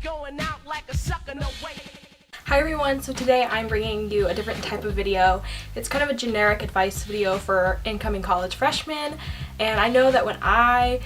going out like a sucker, no way. Hi everyone, so today I'm bringing you a different type of video. It's kind of a generic advice video for incoming college freshmen, and I know that when I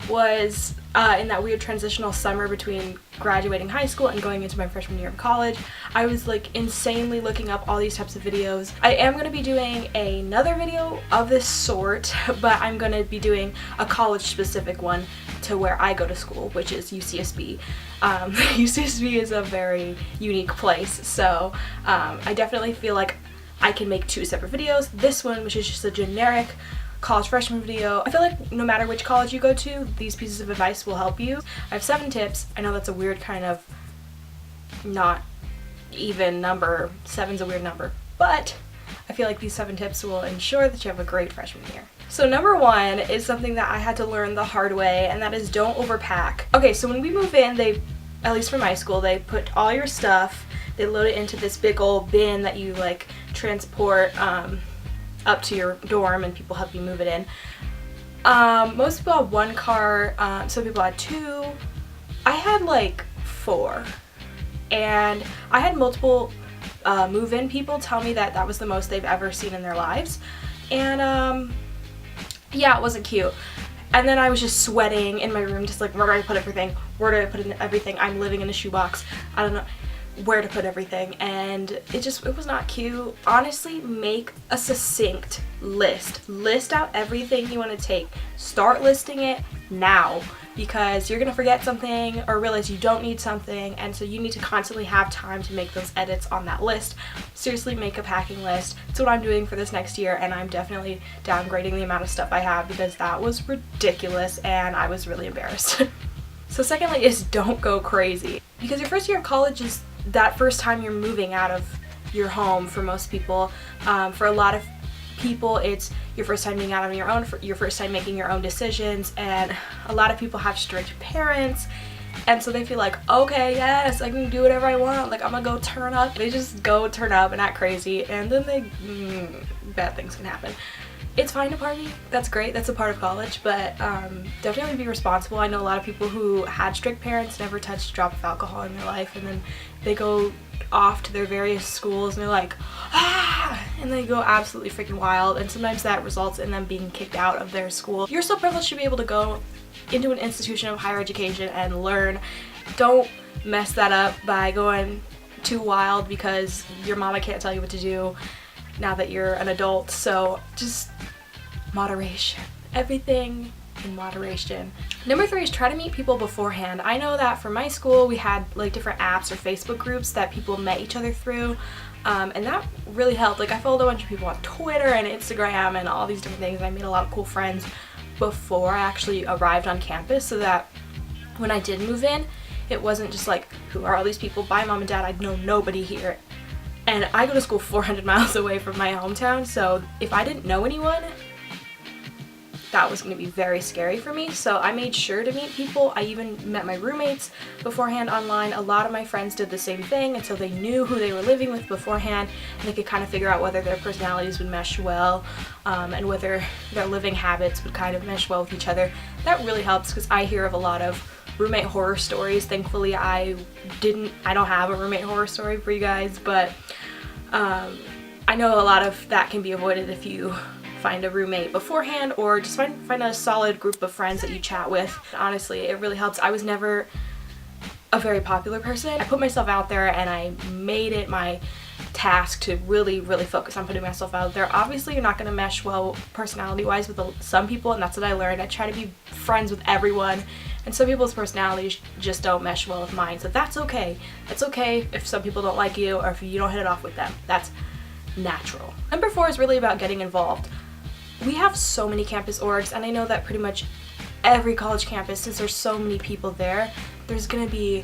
was in that weird transitional summer between graduating high school and going into my freshman year of college, I was like insanely looking up all these types of videos. I am going to be doing another video of this sort, but I'm going to be doing a college specific one to where I go to school, which is UCSB. UCSB is a very unique place, so I definitely feel like I can make two separate videos. This one, which is just a generic college freshman video. I feel like no matter which college you go to, these pieces of advice will help you. I have 7 tips. I know that's a weird kind of not even number. 7's a weird number, but I feel like these 7 tips will ensure that you have a great freshman year. So number 1 is something that I had to learn the hard way, and that is don't overpack. Okay, so when we move in, they, at least for my school, they put all your stuff, they load it into this big old bin that you like transport up to your dorm, and people help you move it in. Most people have 1 car, some people had 2. I had like 4, and I had multiple move-in people tell me that that was the most they've ever seen in their lives, and yeah, it wasn't cute. And then I was just sweating in my room, just like, where do I put everything? Where do I put in everything? I'm living in a shoebox. I don't know where to put everything, and it was not cute. Honestly, make a succinct list. List out everything you want to take. Start listing it now, because you're gonna forget something or realize you don't need something, and so you need to constantly have time to make those edits on that list. Seriously, make a packing list. That's what I'm doing for this next year, and I'm definitely downgrading the amount of stuff I have because that was ridiculous and I was really embarrassed. So secondly is don't go crazy, because your first year of college is that first time you're moving out of your home for most people. For a lot of people, it's your first time being out on your own, your first time making your own decisions, and a lot of people have strict parents, and so they feel like, okay, yes, I can do whatever I want, like I'm gonna go turn up. They just go turn up and act crazy, and then bad things can happen. It's fine to party, that's great, that's a part of college, but definitely be responsible. I know a lot of people who had strict parents, never touched a drop of alcohol in their life, and then they go off to their various schools and they're like, ah, and they go absolutely freaking wild, and sometimes that results in them being kicked out of their school. You're so privileged to be able to go into an institution of higher education and learn. Don't mess that up by going too wild because your mama can't tell you what to do now that you're an adult. So just moderation. Everything in moderation. Number 3 is try to meet people beforehand. I know that for my school we had like different apps or Facebook groups that people met each other through, and that really helped. Like I followed a bunch of people on Twitter and Instagram and all these different things, and I made a lot of cool friends before I actually arrived on campus, so that when I did move in, it wasn't just like, who are all these people? Bye mom and dad, I know nobody here. And I go to school 400 miles away from my hometown, so if I didn't know anyone, that was going to be very scary for me. So I made sure to meet people. I even met my roommates beforehand online. A lot of my friends did the same thing, and so they knew who they were living with beforehand, and they could kind of figure out whether their personalities would mesh well, and whether their living habits would kind of mesh well with each other. That really helps, because I hear of a lot of roommate horror stories. Thankfully I don't have a roommate horror story for you guys, but I know a lot of that can be avoided if you find a roommate beforehand, or just find a solid group of friends that you chat with. Honestly, it really helps. I was never a very popular person. I put myself out there and I made it my task to really focus on putting myself out there. Obviously you're not going to mesh well personality wise with some people, and that's what I learned. I try to be friends with everyone, and some people's personalities just don't mesh well with mine, so that's okay. That's okay if some people don't like you or if you don't hit it off with them. That's natural. Number 4 is really about getting involved. We have so many campus orgs, and I know that pretty much every college campus, since there's so many people there, there's gonna be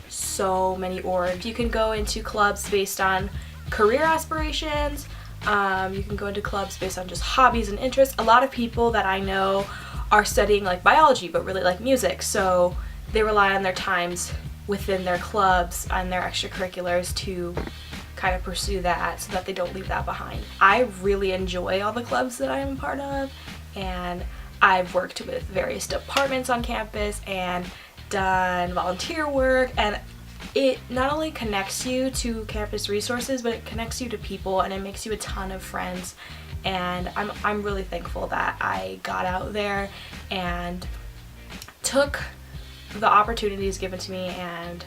so many orgs. You can go into clubs based on career aspirations, you can go into clubs based on just hobbies and interests. A lot of people that I know are studying like biology but really like music, so they rely on their times within their clubs and their extracurriculars to kind of pursue that, so that they don't leave that behind. I really enjoy all the clubs that I'm a part of, and I've worked with various departments on campus and done volunteer work, and it not only connects you to campus resources, but it connects you to people, and it makes you a ton of friends. And I'm really thankful that I got out there and took the opportunities given to me and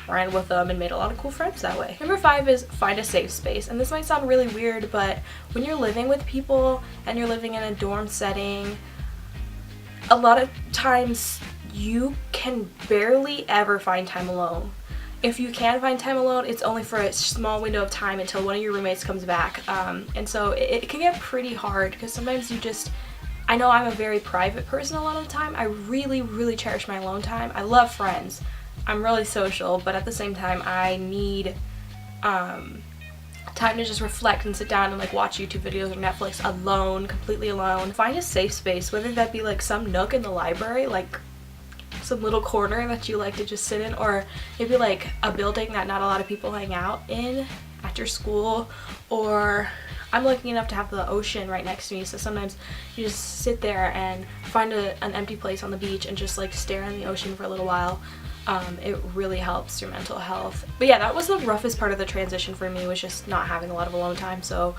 ran with them and made a lot of cool friends that way. Number 5 is find a safe space. And this might sound really weird, but when you're living with people and you're living in a dorm setting, a lot of times you can barely ever find time alone. If you can find time alone, it's only for a small window of time until one of your roommates comes back. And so it can get pretty hard because sometimes you just, I know I'm a very private person a lot of the time. I really, really cherish my alone time. I love friends. I'm really social, but at the same time, I need time to just reflect and sit down and like watch YouTube videos or Netflix alone, completely alone. Find a safe space, whether that be like some nook in the library, like some little corner that you like to just sit in, or maybe like a building that not a lot of people hang out in at your school. Or I'm lucky enough to have the ocean right next to me, so sometimes you just sit there and find an empty place on the beach and just like stare in the ocean for a little while. It really helps your mental health. But yeah, that was the roughest part of the transition for me, was just not having a lot of alone time. So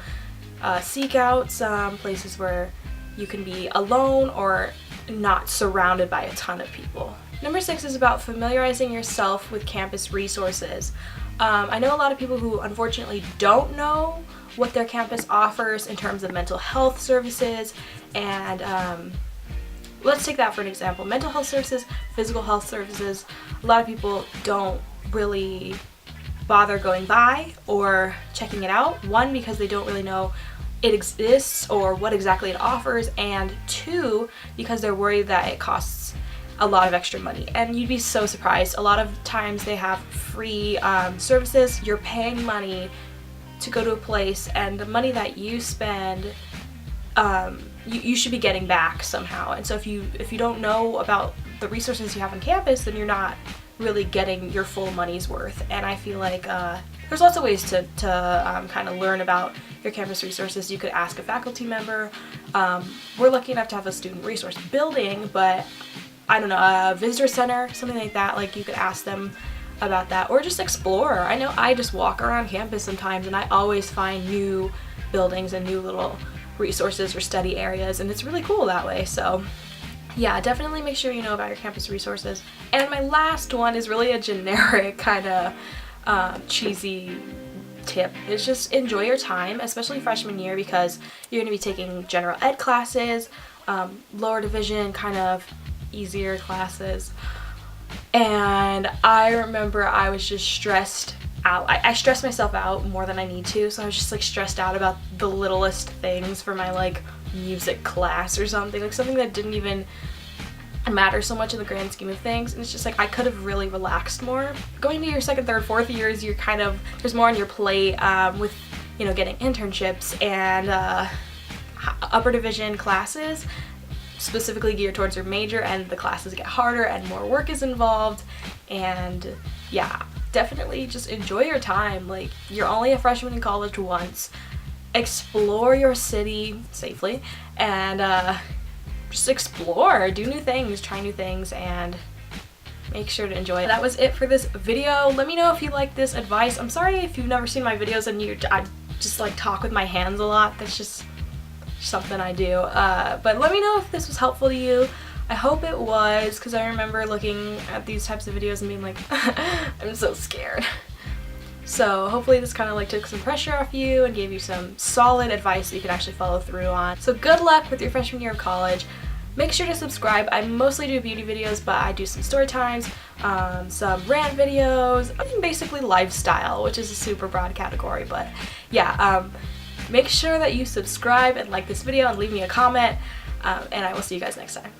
seek out some places where you can be alone or not surrounded by a ton of people. Number 6 is about familiarizing yourself with campus resources. I know a lot of people who unfortunately don't know what their campus offers in terms of mental health services, and let's take that for an example. Mental health services, physical health services, a lot of people don't really bother going by or checking it out. 1, because they don't really know it exists or what exactly it offers, and 2, because they're worried that it costs a lot of extra money. And you'd be so surprised. A lot of times they have free services. You're paying money to go to a place, and the money that you spend, you should be getting back somehow. And so if you don't know about the resources you have on campus, then you're not really getting your full money's worth. And I feel like there's lots of ways to kind of learn about your campus resources. You could ask a faculty member. We're lucky enough to have a student resource building, but I don't know, a visitor center, something like that. Like, you could ask them about that, or just explore. I know I just walk around campus sometimes and I always find new buildings and new little resources or study areas, and it's really cool that way. So yeah, definitely make sure you know about your campus resources. And my last one is really a generic kind of cheesy tip. Is just enjoy your time, especially freshman year, because you're going to be taking general ed classes, lower division kind of easier classes. And I remember I was just stressed out. I stress myself out more than I need to, so I was just like stressed out about the littlest things for my like music class or something, like something that didn't even matter so much in the grand scheme of things. And it's just like I could have really relaxed more. Going to your second, third, fourth years, you're kind of, there's more on your plate with, you know, getting internships and upper division classes specifically geared towards your major, and the classes get harder and more work is involved. And yeah, definitely just enjoy your time. Like, you're only a freshman in college once. Explore your city safely and just explore, do new things, try new things, and make sure to enjoy it. That was it for this video. Let me know if you like this advice. I'm sorry if you've never seen my videos and I just like talk with my hands a lot. That's just something I do. But let me know if this was helpful to you. I hope it was, because I remember looking at these types of videos and being like, I'm so scared. So hopefully this kind of like took some pressure off you and gave you some solid advice that you can actually follow through on. So good luck with your freshman year of college. Make sure to subscribe. I mostly do beauty videos, but I do some story times, some rant videos, I mean basically lifestyle, which is a super broad category. But yeah, make sure that you subscribe and like this video and leave me a comment, and I will see you guys next time.